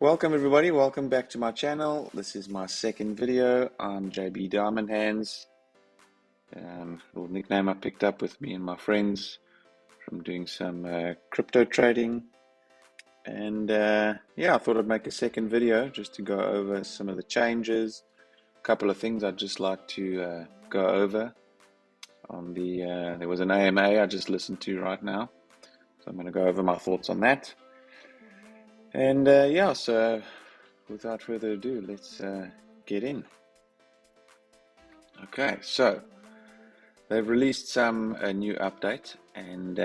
Welcome everybody, welcome back to my channel. This is my second video. I'm JB Diamond Hands. Little nickname I picked up with me and my friends from doing some crypto trading. And yeah, I thought I'd make a second video just to go over some of the changes. A couple of things I'd just like to go over on the, there was an AMA I just listened to right now. So I'm going to go over my thoughts on that. And yeah, so without further ado, let's get in. Okay, so they've released some new update, and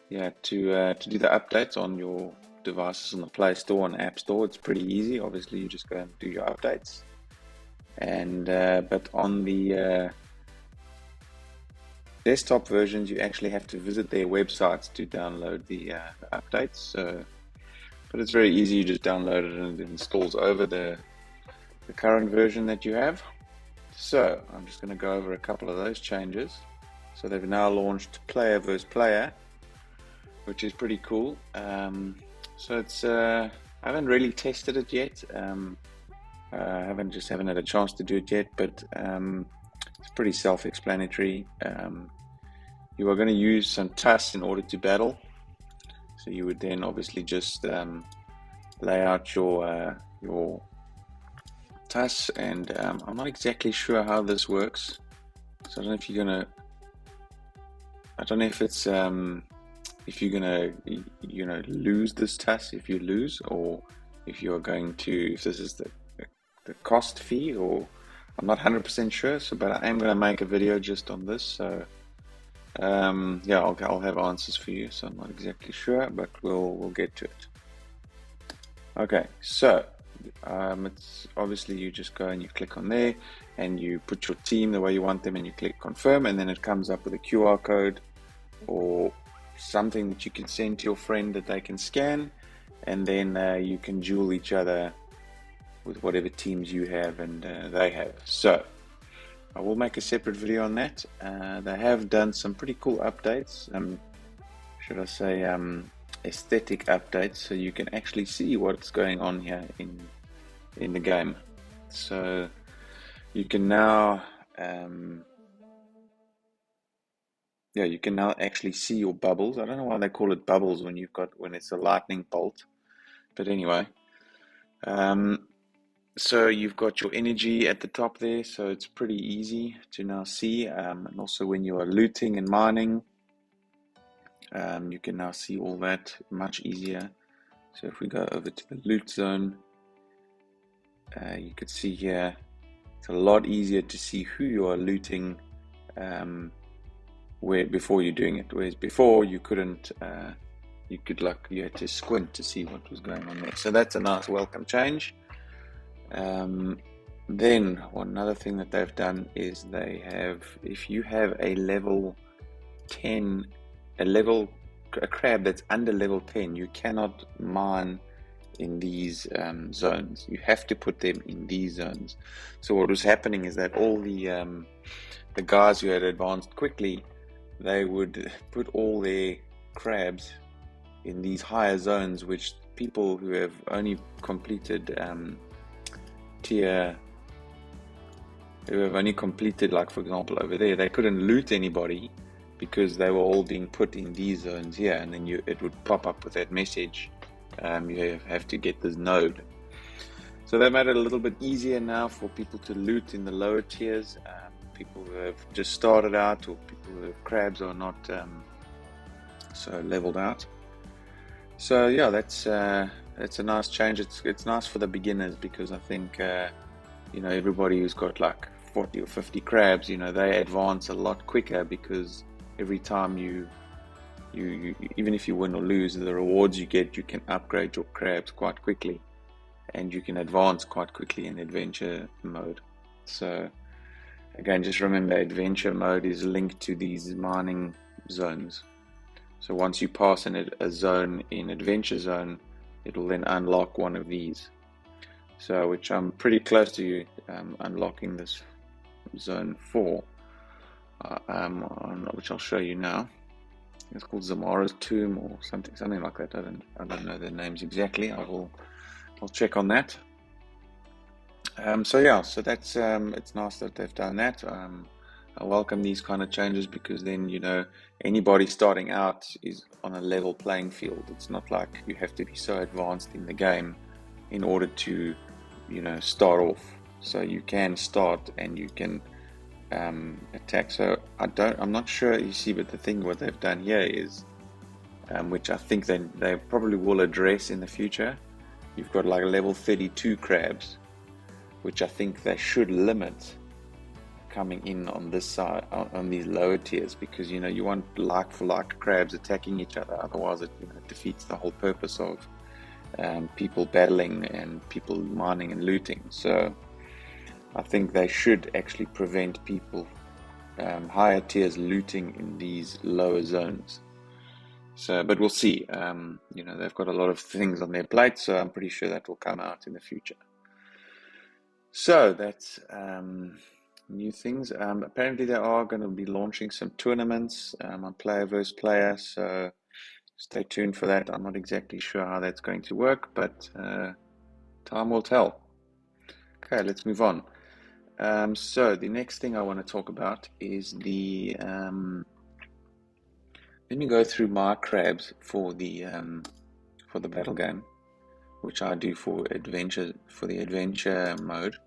yeah, to do the updates on your devices on the Play Store and App Store, it's pretty easy. Obviously, you just go and do your updates, and but on the desktop versions, you actually have to visit their websites to download the updates. So, but it's very easy. You just download it and it installs over the current version that you have. So I'm just going to go over a couple of those changes. So they've now launched player versus player, which is pretty cool. So it's I haven't really tested it yet. I haven't had a chance to do it yet, but it's pretty self-explanatory. You are going to use some TUS in order to battle. So you would then obviously just lay out your TUS, and I'm not exactly sure how this works. So I don't know if you're gonna. I don't know if it's if you're gonna lose this TUS if you lose, or if you're going to, if this is the cost fee, or I'm not 100% sure. So, but I am gonna make a video just on this. So yeah, I'll have answers for you. So I'm not exactly sure, but we'll get to it. Okay, so it's obviously you just go and you click on there and you put your team the way you want them and you click confirm, and then it comes up with a QR code or something that you can send to your friend that they can scan, and then you can duel each other with whatever teams you have and they have. So I will make a separate video on that. They have done some pretty cool updates, should I say aesthetic updates, so you can actually see what's going on here in the game. So you can now yeah, you can now actually see your bubbles. I don't know why they call it bubbles when it's a lightning bolt, but anyway, so you've got your energy at the top there, so it's pretty easy to now see, and also when you are looting and mining, you can now see all that much easier. So if we go over to the loot zone, you could see here it's a lot easier to see who you are looting before you're doing it, whereas before you couldn't. You had to squint to see what was going on there. So that's a nice welcome change. Then another thing that they've done is they have, if you have a level 10, a crab that's under level 10, you cannot mine in these zones. You have to put them in these zones. So what was happening is that all the guys who had advanced quickly, they would put all their crabs in these higher zones, which people who have only completed like for example over there, they couldn't loot anybody because they were all being put in these zones here, and then it would pop up with that message, you have to get this node. So they made it a little bit easier now for people to loot in the lower tiers, people who have just started out, or people who have crabs are not so leveled out. So yeah, that's a nice change. It's nice for the beginners, because I think everybody who's got like 40 or 50 crabs, they advance a lot quicker, because every time you even if you win or lose, the rewards you get, you can upgrade your crabs quite quickly, and you can advance quite quickly in adventure mode. So again, just remember, adventure mode is linked to these mining zones. So once you pass in a zone in adventure zone, it will then unlock one of these. So, which I'm pretty close to unlocking this zone 4, which I'll show you now. It's called Zamara's Tomb or something like that. I don't know the names exactly. I'll check on that. So yeah, so that's it's nice that they've done that. I welcome these kind of changes because then anybody starting out is on a level playing field. It's not like you have to be so advanced in the game in order to start off. So you can start and you can attack. So I'm not sure, you see, but the thing what they've done here is, which I think they probably will address in the future. You've got like level 32 crabs, which I think they should limit coming in on this side, on these lower tiers, because you want like for like crabs attacking each other. Otherwise it defeats the whole purpose of people battling and people mining and looting. So I think they should actually prevent people higher tiers looting in these lower zones. So, but we'll see. They've got a lot of things on their plate, so I'm pretty sure that will come out in the future. So that's new things. Apparently they are going to be launching some tournaments on player versus player, so stay tuned for that. I'm not exactly sure how that's going to work, but time will tell. Okay, let's move on. So the next thing I want to talk about is the let me go through my crabs for the battle game, which I do for the adventure mode.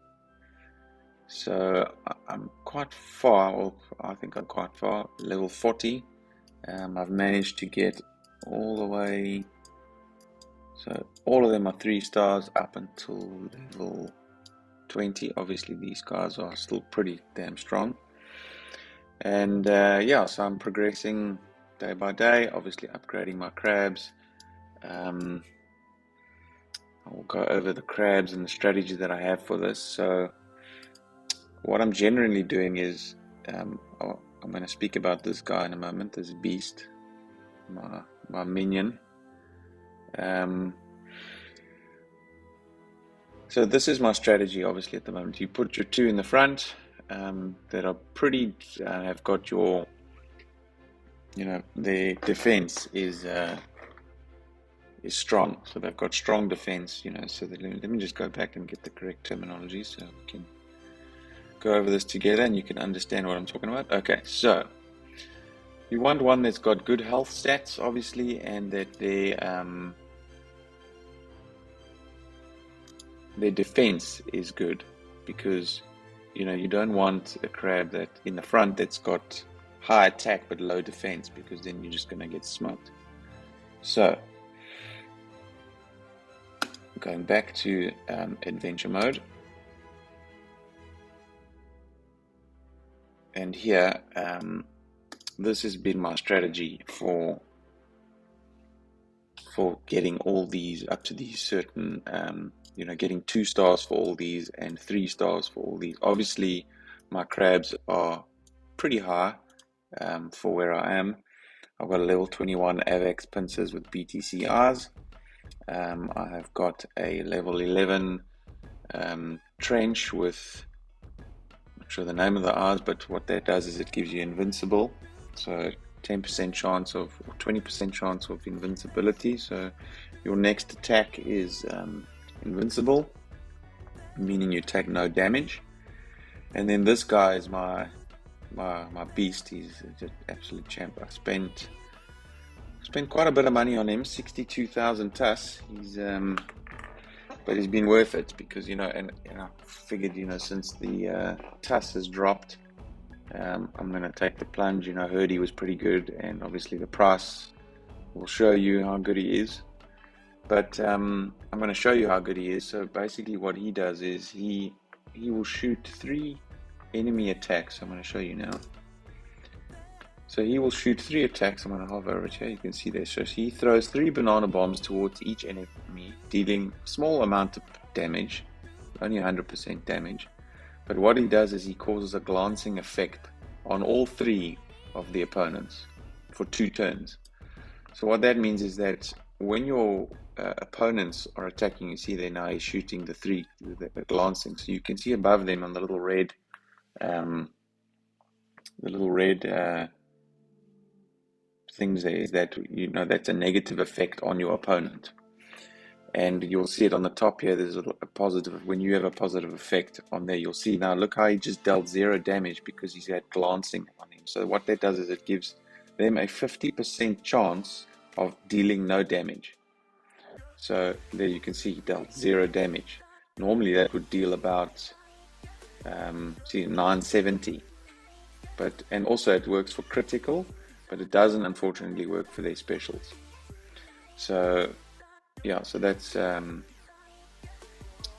So I'm quite far, or I think I'm quite far, level 40. I've managed to get all the way, so all of them are 3 stars up until level 20. Obviously these guys are still pretty damn strong. And yeah, so I'm progressing day by day, obviously upgrading my crabs. I'll go over the crabs and the strategy that I have for this. So what I'm generally doing is, I'm going to speak about this guy in a moment, this beast, my minion. So this is my strategy, obviously, at the moment. You put your 2 in the front that are pretty, have got your, their defense is strong. So they've got strong defense, so let me just go back and get the correct terminology so we can go over this together and you can understand what I'm talking about. Okay, so you want one that's got good health stats, obviously, and that their defense is good, because you don't want a crab that in the front that's got high attack but low defense, because then you're just going to get smoked. So going back to adventure mode, and here this has been my strategy for getting all these up to these certain getting 2 stars for all these and 3 stars for all these. Obviously my crabs are pretty high for where I am. I've got a level 21 AVAX pincers with BTC eyes. I have got a level 11 trench with, I'm not sure the name of the eyes, but what that does is it gives you invincible, so 10% chance of, or 20% chance of invincibility, so your next attack is invincible, meaning you take no damage. And then this guy is my beast. He's just absolute champ. I spent quite a bit of money on him, 62,000 TUS. But he's been worth it, because and I figured since the TUS has dropped, I'm gonna take the plunge. Heard he was pretty good, and obviously the price will show you how good he is. But I'm going to show you how good he is. So basically what he does is he will shoot 3 enemy attacks. I'm going to show you now. So he will shoot 3 attacks. I'm going to hover over it here. You can see there. So he throws 3 banana bombs towards each enemy, dealing a small amount of damage, only 100% damage. But what he does is he causes a glancing effect on all 3 of the opponents for 2 turns. So what that means is that when your opponents are attacking, you see there now he's shooting the 3, the glancing. So you can see above them on the little red things there is that, that's a negative effect on your opponent. And you'll see it on the top here. There's a positive. When you have a positive effect on there, you'll see. Now look how he just dealt 0 damage because he's had glancing on him. So what that does is it gives them a 50% chance of dealing no damage. So there you can see he dealt 0 damage. Normally that would deal about 970. And also it works for critical, but it doesn't unfortunately work for their specials. So yeah, so that's so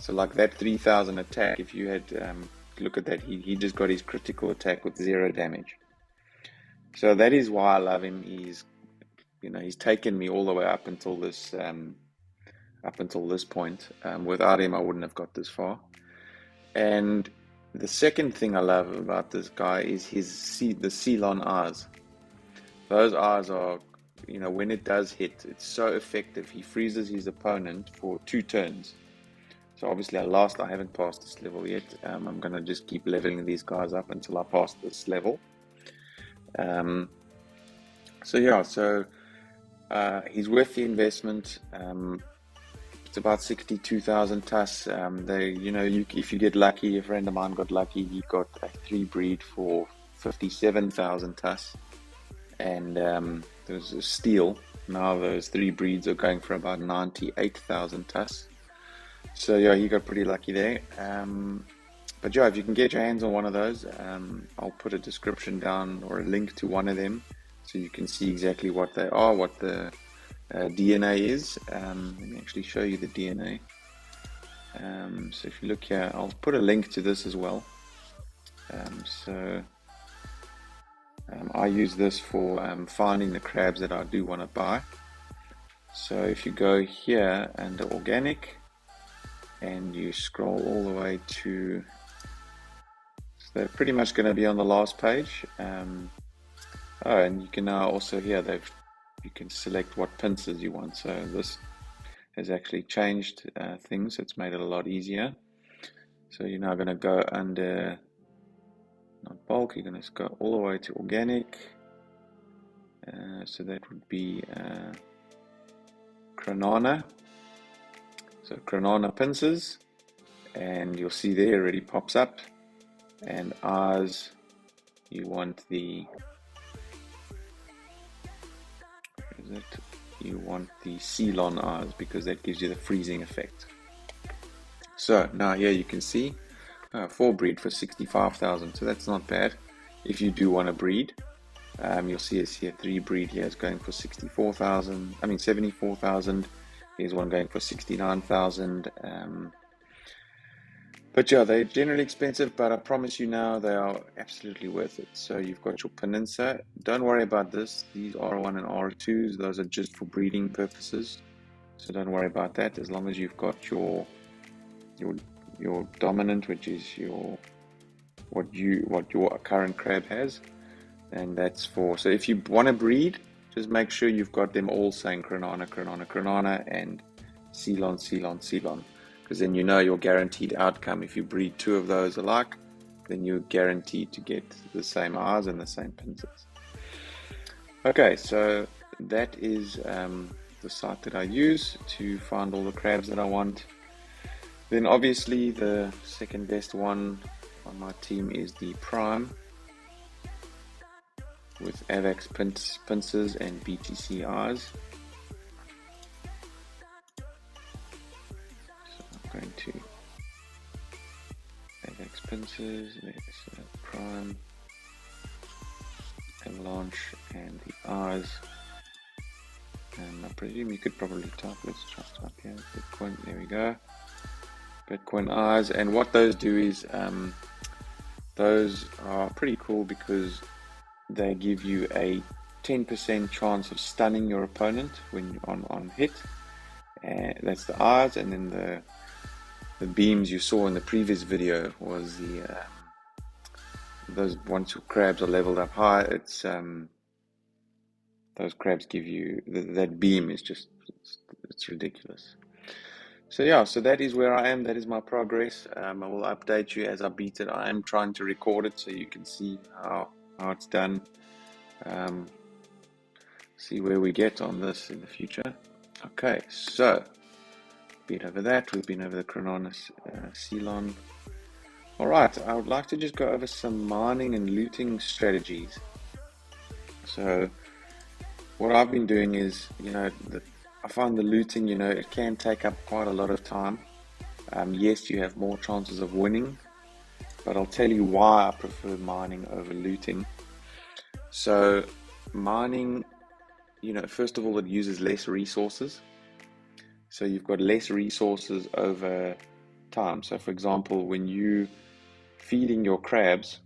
like that 3000 attack. If you had look at that, he just got his critical attack with 0 damage. So that is why I love him. He's taken me all the way up until this point. Without him, I wouldn't have got this far. And the second thing I love about this guy is the Celon eyes. Those eyes are, when it does hit, it's so effective. He freezes his opponent for 2 turns. So obviously I haven't passed this level yet. I'm going to just keep leveling these guys up until I pass this level. He's worth the investment. It's about 62,000 TUS. If you get lucky, a friend of mine got lucky. He got a 3 breed for 57,000 TUS. And there was a steal. Now those 3 breeds are going for about 98,000 TUS. So yeah, he got pretty lucky there. But yeah, if you can get your hands on one of those, I'll put a description down or a link to one of them so you can see exactly what they are, what the DNA is. Let me actually show you the DNA. So if you look here, I'll put a link to this as well. I use this for finding the crabs that I do want to buy. So if you go here under organic and you scroll all the way to, so they're pretty much going to be on the last page. And you can now also here you can select what pincers you want. So this has actually changed things. It's made it a lot easier. So you're now going to go under not bulk, you're going to go all the way to organic. So that would be Cranan. So Cranan pincers, and you'll see there it already pops up. And ours, you want the Celon eyes because that gives you the freezing effect. So now here you can see 4 breed for 65,000. So that's not bad. If you do want to breed, you'll see us here 3 breed here is going for 74,000. Here's one going for 69,000. But yeah, they're generally expensive, but I promise you now they are absolutely worth it. So you've got your Pincer. Don't worry about this. These R1 and R2s, those are just for breeding purposes. So don't worry about that. As long as you've got your dominant, which is what your current crab has, and that's for. So if you want to breed, just make sure you've got them all saying Cranan, and Celon, because then your guaranteed outcome. If you breed 2 of those alike, then you're guaranteed to get the same eyes and the same pincers. Okay, so that is the site that I use to find all the crabs that I want. Then obviously the second best one on my team is the Prime with AVAX pincers and BTC eyes. So I'm going to AVAX pincers, let's Prime, Avalanche, and the eyes. And I presume you could probably type, let's try to type here, Bitcoin, there we go. Bitcoin eyes, and what those do is those are pretty cool because they give you a 10% chance of stunning your opponent when on hit, and that's the eyes. And then the beams you saw in the previous video was those once your crabs are leveled up high, it's those crabs give you that beam is just it's ridiculous. So yeah, so that is where I am. That is my progress. I will update you as I beat it. I am trying to record it so you can see how it's done. see where we get on this in the future. Okay, so been over that. We've been over the Cranan, Celon. All right, I would like to just go over some mining and looting strategies. So what I've been doing is, I find the looting, it can take up quite a lot of time. Yes, you have more chances of winning, but I'll tell you why I prefer mining over looting. So mining, first of all, it uses less resources. So you've got less resources over time. So for example, when you feeding your crabs,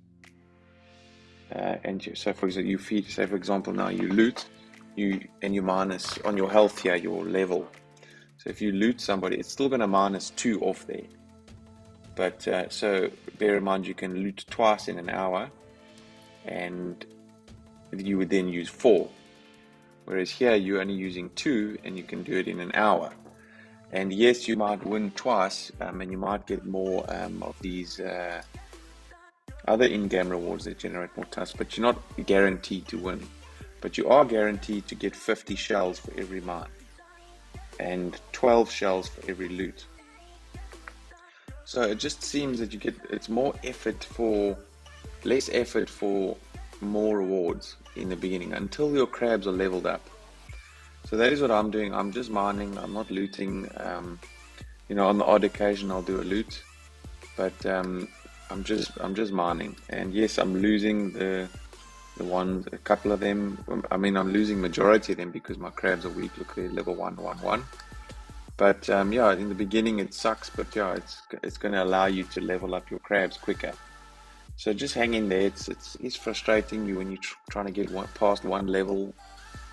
so for example, you feed, say for example, now you loot, and you minus on your health here, your level. So if you loot somebody, it's still going to minus 2 off there. But so bear in mind, you can loot twice in an hour, and you would then use 4. Whereas here you're only using 2, and you can do it in an hour. And yes, you might win twice, and you might get more of these other in-game rewards that generate more tasks, but you're not guaranteed to win. But you are guaranteed to get 50 shells for every mine and 12 shells for every loot. So it just seems that it's more effort for less effort for more rewards in the beginning until your crabs are leveled up. So that is what I'm doing. I'm just mining. I'm not looting. On the odd occasion I'll do a loot, but I'm just mining. And yes, I'm losing a couple of them. I mean, I'm losing majority of them because my crabs are weak. Look, they're level 1, 1, 1. But in the beginning it sucks, but it's going to allow you to level up your crabs quicker. So just hang in there. It's frustrating you when you're trying to get past one level,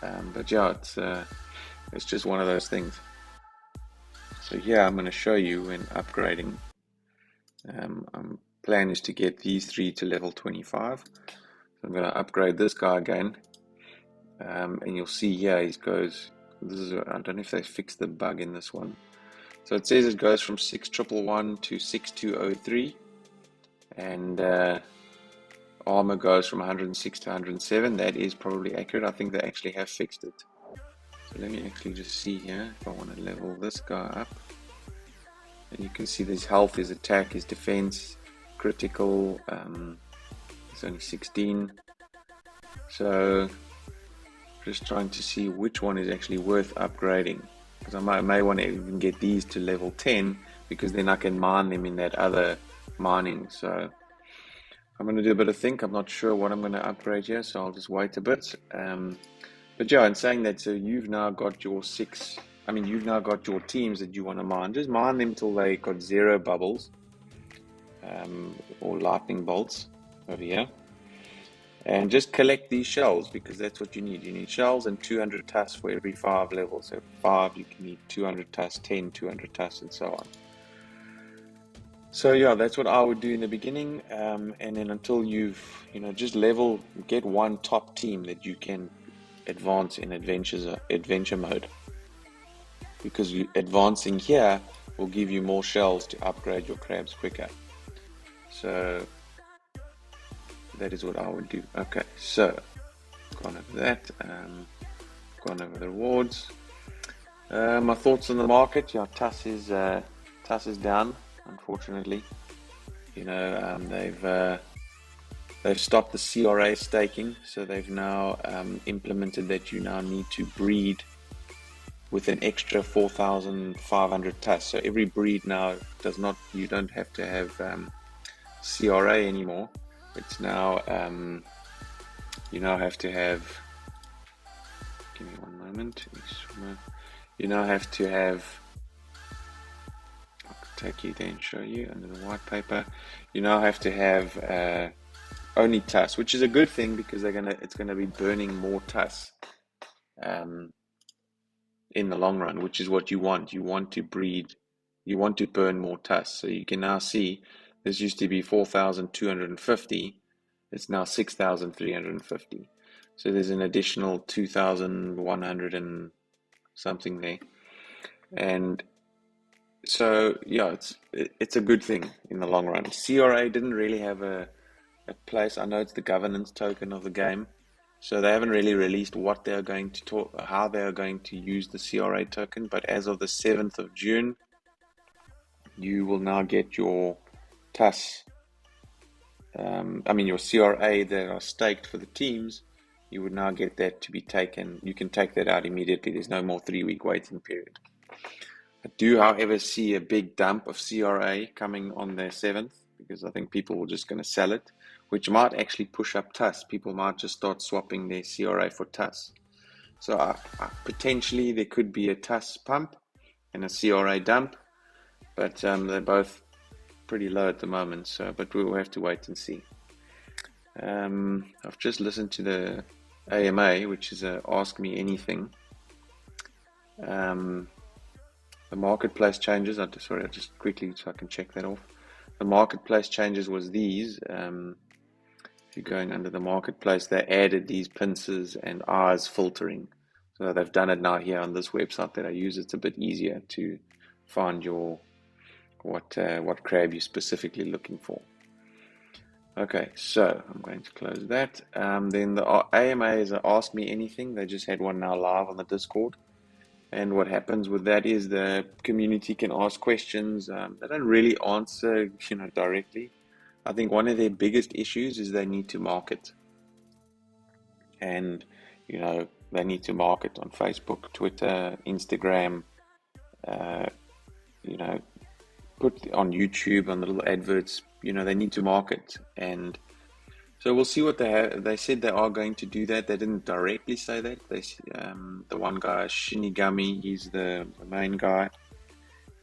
but it's just one of those things. So here I'm going to show you when upgrading. Plan is to get these 3 to level 25. So I'm going to upgrade this guy again, and you'll see here he goes. I don't know if they fixed the bug in this one. So it says it goes from 6111 to 6203, and armor goes from 106 to 107. That is probably accurate. I think they actually have fixed it. So let me actually just see here if I want to level this guy up. And you can see his health, his attack, his defense, critical. It's only 16. So just trying to see which one is actually worth upgrading, because I may want to even get these to level 10, because then I can mine them in that other mining. So I'm going to do a bit of think. I'm not sure what I'm going to upgrade here, so I'll just wait a bit. But in saying that, so you've now got your you've now got your teams that you want to mine. Just mine them till they got 0 bubbles, or lightning bolts over here. And just collect these shells, because that's what you need. You need shells and 200 tusks for every 5 levels. So 5, you can need 200 tusks, 10, 200 tusks, and so on. So that's what I would do in the beginning, and then until you've just get one top team that you can advance in adventure mode, because advancing here will give you more shells to upgrade your crabs quicker. So that is what I would do. Okay, so gone over that, gone over the rewards. My thoughts on the market. TUS is down, unfortunately. They've stopped the CRA staking, so they've now implemented that you now need to breed with an extra 4,500 TUS. So every breed now you don't have to have CRA anymore. It's now you now have to have. Give me one moment. You now have to have. I'll take you there and show you under the white paper. You now have to have only TUS, which is a good thing, because it's gonna be burning more TUS in the long run, which is what you want. You want to breed. You want to burn more TUS. So you can now see this used to be 4,250. It's now 6,350. So there's an additional 2,100 and something there. And so it's a good thing in the long run. CRA didn't really have a place. I know it's the governance token of the game, So they haven't really released what they're going to talk, how they're going to use the CRA token. But as of the 7th of June, you will now get your TAS, your CRA that are staked for the teams. You would now get that to be taken. You can take that out immediately. There's no more 3-week waiting period. I do, however, see a big dump of CRA coming on the 7th because I think people were just going to sell it, which might actually push up TAS. People might just start swapping their CRA for TAS. So potentially there could be a TAS pump and a CRA dump, but they're both pretty low at the moment. So, but we'll have to wait and see. I've just listened to the AMA, which is a Ask Me Anything. The marketplace changes. I just quickly so I can check that off. The marketplace changes was these. If you're going under the marketplace, they added these pincers and R's filtering. So they've done it now here on this website that I use. It's a bit easier to find your what crab you're specifically looking for. Okay, so I'm going to close that. Then the AMA is a Ask Me Anything. They just had one now live on the Discord. And what happens with that is the community can ask questions. They don't really answer, directly. I think one of their biggest issues is they need to market. And, they need to market on Facebook, Twitter, Instagram, put on YouTube, on the little adverts. They need to market. And so we'll see what they have. They said they are going to do that. They didn't directly say that. The one guy, Shinigami, he's the main guy.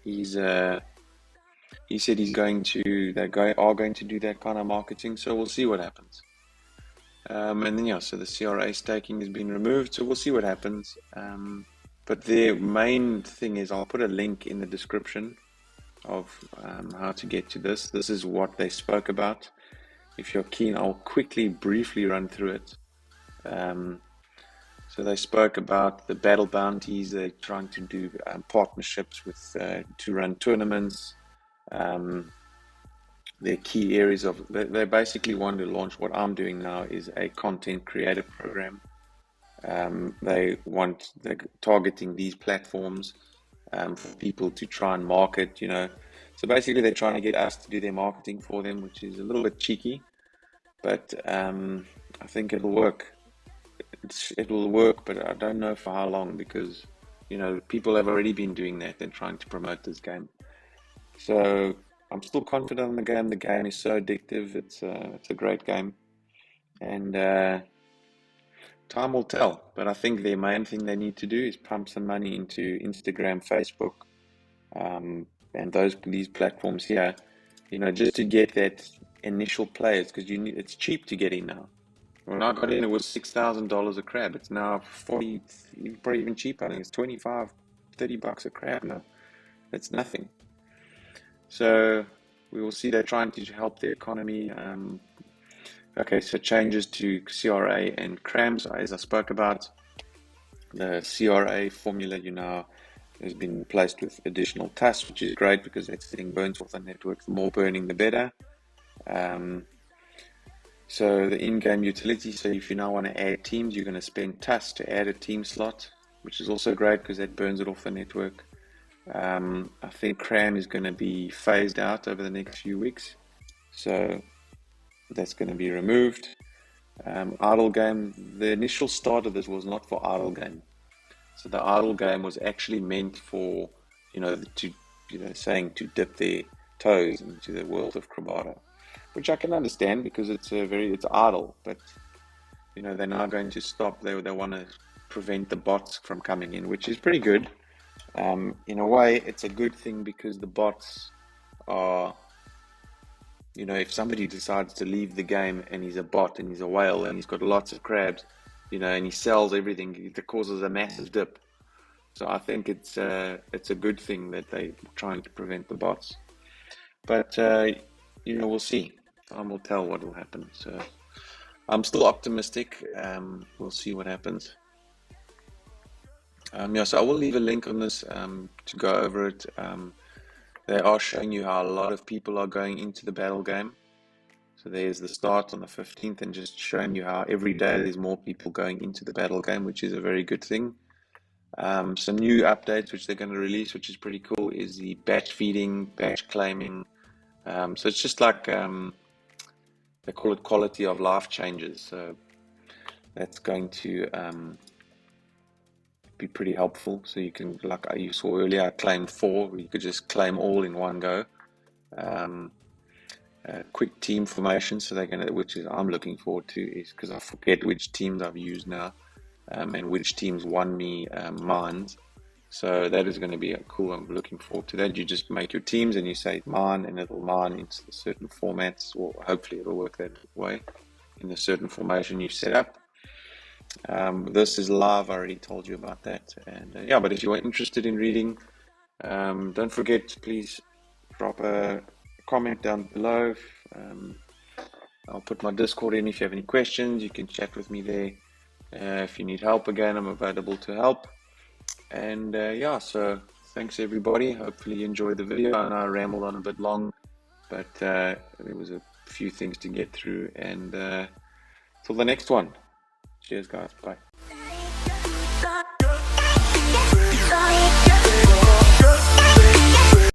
He said they are going to do that kind of marketing. So we'll see what happens. And then so the CRA staking has been removed. So we'll see what happens. But their main thing is, I'll put a link in the description of how to get to this. This is what they spoke about. If you're keen, I'll quickly, briefly run through it. So they spoke about the battle bounties. They're trying to do partnerships to run tournaments. Their key areas they basically want to launch. What I'm doing now is a content creator program. They're targeting these platforms for people to try and market. So basically they're trying to get us to do their marketing for them, which is a little bit cheeky. But I think it'll work. It will work, but I don't know for how long because, people have already been doing that and trying to promote this game. So I'm still confident in the game. The game is so addictive. It's a great game. And time will tell. But I think the main thing they need to do is pump some money into Instagram, Facebook, and these platforms here, just to get that initial players because it's cheap to get in now. When I got in, it was $6,000 a crab. It's now 40, probably even cheaper. I think it's 25, $30 a crab now. That's nothing. So we will see they're trying to help the economy. Okay, so changes to CRA and CRAMs, as I spoke about. The CRA formula, has been replaced with additional TAS, which is great because it's getting burnt off the network. The more burning, the better. So the in-game utility, so if you now want to add teams, you're going to spend TAS to add a team slot, which is also great because that burns it off the network. I think CRAM is going to be phased out over the next few weeks. So that's going to be removed. Idle game, the initial start of this was not for idle game. So the idle game was actually meant for, saying to dip their toes into the world of Crabada, which I can understand because it's idle, but they're now going to stop. They want to prevent the bots from coming in, which is pretty good. In a way, it's a good thing because the bots are, if somebody decides to leave the game and he's a bot and he's a whale and he's got lots of crabs, and he sells everything, it causes a massive dip. So I think it's a good thing that they're trying to prevent the bots. But, we'll see. Time will tell what will happen. So I'm still optimistic. We'll see what happens. So I will leave a link on this to go over it. They are showing you how a lot of people are going into the battle game. So So there's the start on the 15th, and just showing you how every day there's more people going into the battle game, which is a very good thing. Some new updates which they're going to release, which is pretty cool, is the batch feeding, batch claiming. So it's just like they call it quality of life changes. So that's going to be pretty helpful. So you can, like you saw earlier, I claimed 4. You could just claim all in one go. Quick team formation, so they're gonna, which is I'm looking forward to, is because I forget which teams I've used now, and which teams won me mines. So that is going to be cool. I'm looking forward to that. You just make your teams and you say mine, and it'll mine into certain formats, or hopefully it'll work that way in a certain formation you set up. This is live. I already told you about that. And yeah, but if you are interested in reading, don't forget, please drop a comment down below. I'll put my Discord in. If you have any questions, you can chat with me there. If you need help, again, I'm available to help. And yeah, so thanks everybody. Hopefully you enjoyed the video. I know I rambled on a bit long, but there was a few things to get through. And till the next one. Cheers, guys. Bye.